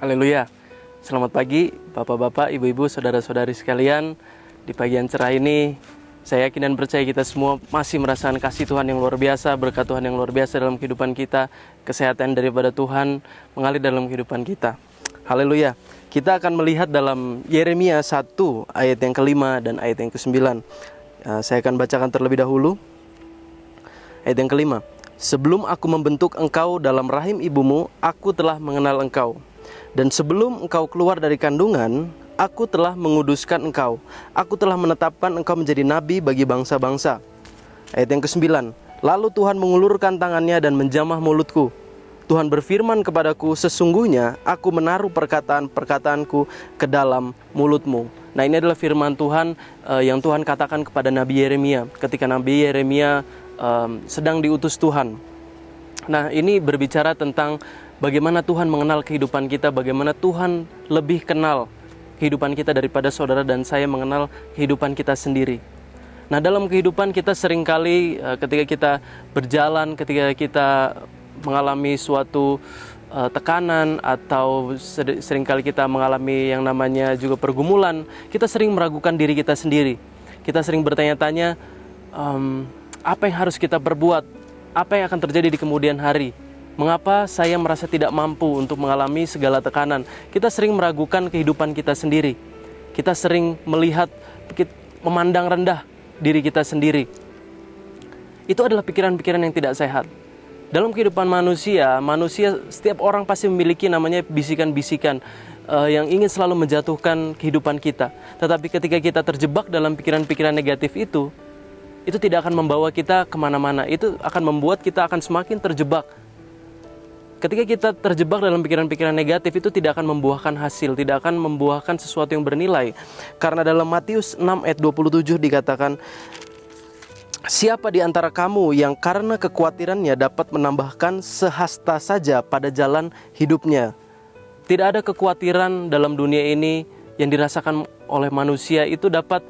Haleluya. Selamat pagi Bapak-bapak, Ibu-ibu, saudara-saudari sekalian. Di pagi yang cerah ini, saya yakin dan percaya kita semua masih merasakan kasih Tuhan yang luar biasa, berkat Tuhan yang luar biasa dalam kehidupan kita, kesehatan daripada Tuhan mengalir dalam kehidupan kita. Haleluya. Kita akan melihat dalam Yeremia 1 ayat yang kelima dan ayat yang ke-9. Saya akan bacakan terlebih dahulu. Ayat yang kelima. Sebelum aku membentuk engkau dalam rahim ibumu, aku telah mengenal engkau. Dan sebelum engkau keluar dari kandungan, aku telah menguduskan engkau. Aku telah menetapkan engkau menjadi nabi bagi bangsa-bangsa. Ayat yang ke-9. Lalu Tuhan mengulurkan tangannya dan menjamah mulutku. Tuhan berfirman kepadaku, sesungguhnya aku menaruh perkataan-perkataanku ke dalam mulutmu. Nah, ini adalah firman Tuhan yang Tuhan katakan kepada Nabi Yeremia ketika Nabi Yeremia sedang diutus Tuhan. Nah, ini berbicara tentang bagaimana Tuhan mengenal kehidupan kita, bagaimana Tuhan lebih kenal kehidupan kita daripada saudara dan saya mengenal kehidupan kita sendiri. Nah, dalam kehidupan kita seringkali ketika kita berjalan, ketika kita mengalami suatu tekanan atau seringkali kita mengalami yang namanya juga pergumulan, kita sering meragukan diri kita sendiri. Kita sering bertanya-tanya, apa yang harus kita perbuat? Apa yang akan terjadi di kemudian hari? Mengapa saya merasa tidak mampu untuk mengalami segala tekanan? Kita sering meragukan kehidupan kita sendiri. Kita sering melihat, memandang rendah diri kita sendiri. Itu adalah pikiran-pikiran yang tidak sehat. Dalam kehidupan manusia, setiap orang pasti memiliki namanya bisikan-bisikan yang ingin selalu menjatuhkan kehidupan kita. Tetapi ketika kita terjebak dalam pikiran-pikiran negatif itu tidak akan membawa kita kemana-mana. Itu akan membuat kita akan semakin terjebak. Ketika kita terjebak dalam pikiran-pikiran negatif, itu tidak akan membuahkan hasil, tidak akan membuahkan sesuatu yang bernilai. Karena dalam Matius 6 ayat 27 dikatakan, siapa di antara kamu yang karena kekhawatirannya dapat menambahkan sehasta saja pada jalan hidupnya? Tidak ada kekhawatiran dalam dunia ini yang dirasakan oleh manusia itu dapat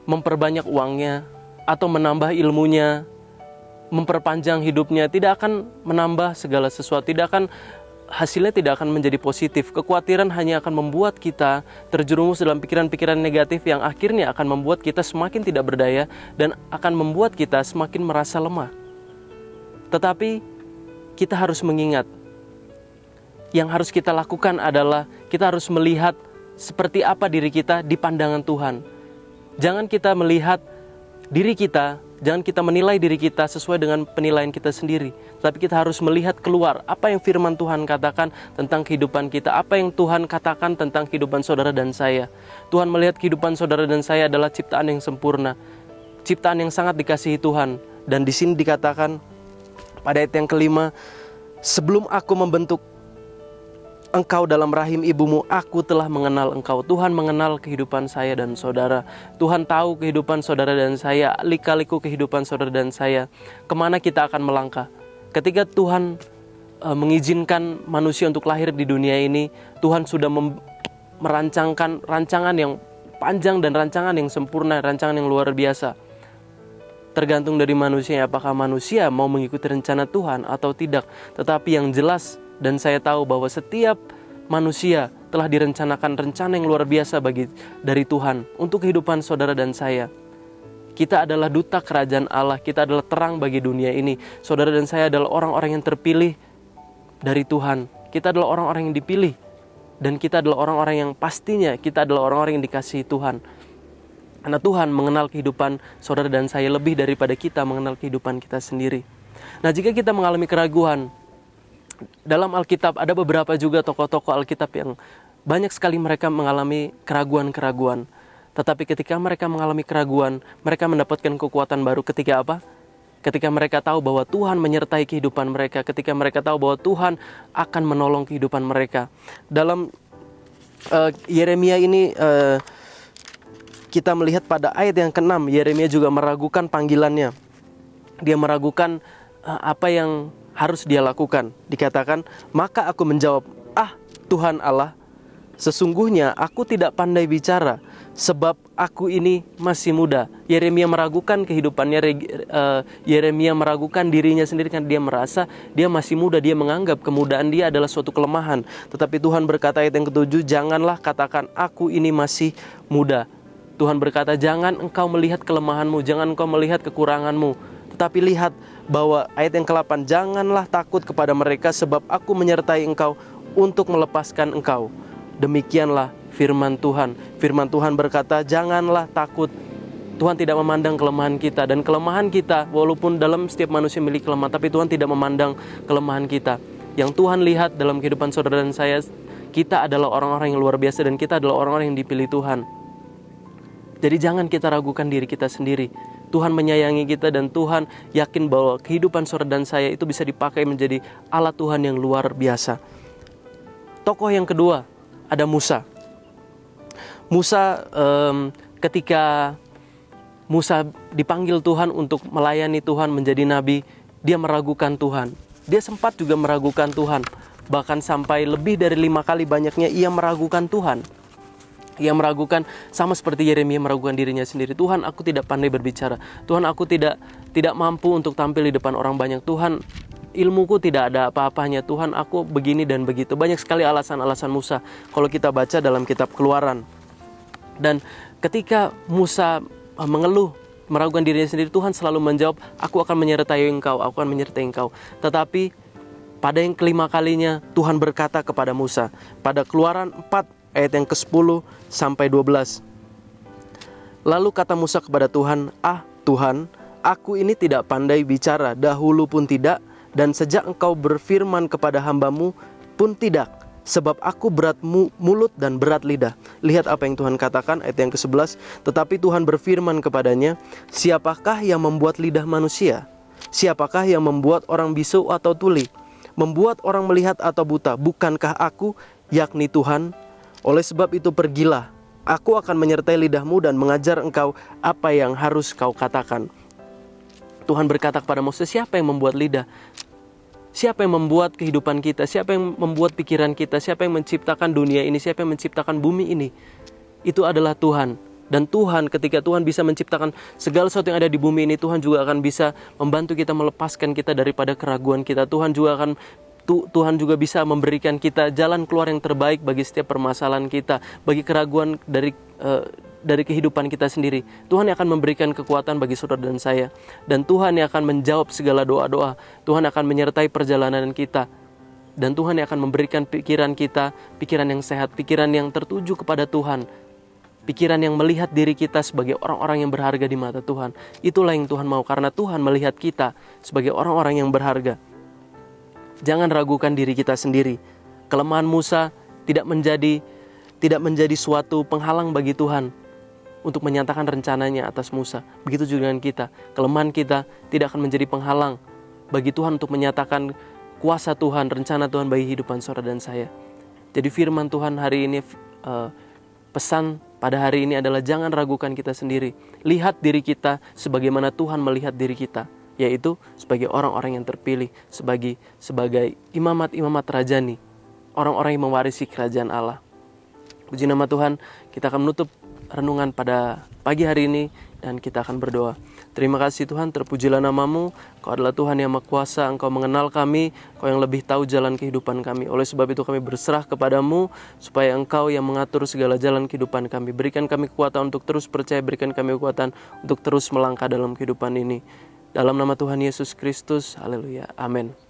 memperbanyak uangnya, atau menambah ilmunya, memperpanjang hidupnya. Tidak akan menambah segala sesuatu, hasilnya tidak akan menjadi positif. Kekhawatiran hanya akan membuat kita terjerumus dalam pikiran-pikiran negatif yang akhirnya akan membuat kita semakin tidak berdaya dan akan membuat kita semakin merasa lemah. Tetapi kita harus mengingat, yang harus kita lakukan adalah kita harus melihat seperti apa diri kita di pandangan Tuhan. Jangan kita melihat diri kita, jangan kita menilai diri kita sesuai dengan penilaian kita sendiri. Tapi kita harus melihat keluar apa yang firman Tuhan katakan tentang kehidupan kita, apa yang Tuhan katakan tentang kehidupan saudara dan saya. Tuhan melihat kehidupan saudara dan saya adalah ciptaan yang sempurna, ciptaan yang sangat dikasihi Tuhan. Dan di sini dikatakan pada ayat yang kelima, sebelum aku membentuk engkau dalam rahim ibumu, aku telah mengenal engkau. Tuhan mengenal kehidupan saya dan saudara. Tuhan tahu kehidupan saudara dan saya, lika-liku kehidupan saudara dan saya. Kemana kita akan melangkah? Ketika Tuhan mengizinkan manusia untuk lahir di dunia ini, Tuhan sudah merancangkan rancangan yang panjang dan rancangan yang sempurna, rancangan yang luar biasa. Tergantung dari manusia, apakah manusia mau mengikuti rencana Tuhan atau tidak. Tetapi yang jelas, dan saya tahu bahwa setiap manusia telah direncanakan rencana yang luar biasa dari Tuhan untuk kehidupan saudara dan saya. Kita adalah duta kerajaan Allah, kita adalah terang bagi dunia ini. Saudara dan saya adalah orang-orang yang terpilih dari Tuhan. Kita adalah orang-orang yang dipilih. Dan kita adalah orang-orang yang pastinya kita adalah orang-orang yang dikasihi Tuhan. Karena Tuhan mengenal kehidupan saudara dan saya lebih daripada kita mengenal kehidupan kita sendiri. Nah, jika kita mengalami keraguan, dalam Alkitab ada beberapa juga tokoh-tokoh Alkitab yang banyak sekali mereka mengalami keraguan-keraguan. Tetapi ketika mereka mengalami keraguan, mereka mendapatkan kekuatan baru ketika apa? Ketika mereka tahu bahwa Tuhan menyertai kehidupan mereka, ketika mereka tahu bahwa Tuhan akan menolong kehidupan mereka. Dalam Yeremia ini kita melihat pada ayat yang ke-6, Yeremia juga meragukan panggilannya. Dia meragukan apa yang harus dia lakukan. Dikatakan, maka aku menjawab, Tuhan Allah, Sesungguhnya aku tidak pandai bicara, sebab aku ini masih muda. Yeremia meragukan kehidupannya, Yeremia meragukan dirinya sendiri kan dia merasa dia masih muda, dia menganggap kemudaan dia adalah suatu kelemahan. Tetapi Tuhan berkata ayat yang ke-7, janganlah katakan aku ini masih muda. Tuhan berkata jangan engkau melihat kelemahanmu, jangan engkau melihat kekuranganmu, tetapi lihat bahwa ayat yang ke-8, janganlah takut kepada mereka sebab aku menyertai engkau untuk melepaskan engkau. Demikianlah firman Tuhan. Firman Tuhan berkata, janganlah takut. Tuhan tidak memandang kelemahan kita. Dan kelemahan kita, walaupun dalam setiap manusia memiliki kelemahan, tapi Tuhan tidak memandang kelemahan kita. Yang Tuhan lihat dalam kehidupan saudara dan saya, kita adalah orang-orang yang luar biasa dan kita adalah orang-orang yang dipilih Tuhan. Jadi jangan kita ragukan diri kita sendiri. Tuhan menyayangi kita dan Tuhan yakin bahwa kehidupan saudara dan saya itu bisa dipakai menjadi alat Tuhan yang luar biasa. Tokoh yang kedua, ada Musa. Musa ketika Musa dipanggil Tuhan untuk melayani Tuhan menjadi nabi, dia meragukan Tuhan. Dia sempat juga meragukan Tuhan. Bahkan sampai lebih dari 5 kali banyaknya ia meragukan Tuhan. Ia meragukan sama seperti Yeremia meragukan dirinya sendiri. Tuhan, aku tidak pandai berbicara. Tuhan, aku tidak mampu untuk tampil di depan orang banyak. Tuhan, ilmuku tidak ada apa-apanya. Tuhan, aku begini dan begitu. Banyak sekali alasan-alasan Musa kalau kita baca dalam kitab Keluaran. Dan ketika Musa mengeluh, meragukan dirinya sendiri, Tuhan selalu menjawab, aku akan menyertai engkau, aku akan menyertai engkau. Tetapi pada yang kelima kalinya Tuhan berkata kepada Musa, pada Keluaran 4 ayat yang ke-10 sampai 12. Lalu kata Musa kepada Tuhan, Tuhan, aku ini tidak pandai bicara, dahulu pun tidak, dan sejak engkau berfirman kepada hambamu pun tidak, sebab aku berat mulut dan berat lidah. Lihat apa yang Tuhan katakan, ayat yang ke-11. Tetapi Tuhan berfirman kepadanya, siapakah yang membuat lidah manusia? Siapakah yang membuat orang bisu atau tuli? Membuat orang melihat atau buta? Bukankah aku, yakni Tuhan? Oleh sebab itu pergilah, aku akan menyertai lidahmu dan mengajar engkau apa yang harus kau katakan. Tuhan berkata kepada Musa, siapa yang membuat lidah? Siapa yang membuat kehidupan kita? Siapa yang membuat pikiran kita? Siapa yang menciptakan dunia ini? Siapa yang menciptakan bumi ini? Itu adalah Tuhan. Dan Tuhan, ketika Tuhan bisa menciptakan segala sesuatu yang ada di bumi ini, Tuhan juga akan bisa membantu kita melepaskan kita daripada keraguan kita. Tuhan juga bisa memberikan kita jalan keluar yang terbaik bagi setiap permasalahan kita, bagi keraguan dari kehidupan kita sendiri. Tuhan yang akan memberikan kekuatan bagi saudara dan saya. Dan Tuhan yang akan menjawab segala doa-doa. Tuhan akan menyertai perjalanan kita. Dan Tuhan yang akan memberikan pikiran kita, pikiran yang sehat, pikiran yang tertuju kepada Tuhan. Pikiran yang melihat diri kita sebagai orang-orang yang berharga di mata Tuhan. Itulah yang Tuhan mau, karena Tuhan melihat kita sebagai orang-orang yang berharga. Jangan ragukan diri kita sendiri. Kelemahan Musa tidak menjadi suatu penghalang bagi Tuhan untuk menyatakan rencananya atas Musa. Begitu juga dengan kita. Kelemahan kita tidak akan menjadi penghalang bagi Tuhan untuk menyatakan kuasa Tuhan, rencana Tuhan bagi kehidupan saudara dan saya. Jadi firman Tuhan hari ini, pesan pada hari ini adalah jangan ragukan kita sendiri. Lihat diri kita sebagaimana Tuhan melihat diri kita, yaitu sebagai orang-orang yang terpilih, sebagai imamat-imamat rajani, orang-orang yang mewarisi kerajaan Allah. Puji nama Tuhan, kita akan menutup renungan pada pagi hari ini dan kita akan berdoa. Terima kasih Tuhan, terpujilah namamu. Kau adalah Tuhan yang Maha Kuasa, Engkau mengenal kami, Kau yang lebih tahu jalan kehidupan kami. Oleh sebab itu kami berserah kepadamu, supaya Engkau yang mengatur segala jalan kehidupan kami. Berikan kami kekuatan untuk terus percaya, berikan kami kekuatan untuk terus melangkah dalam kehidupan ini. Dalam nama Tuhan Yesus Kristus, haleluya, amin.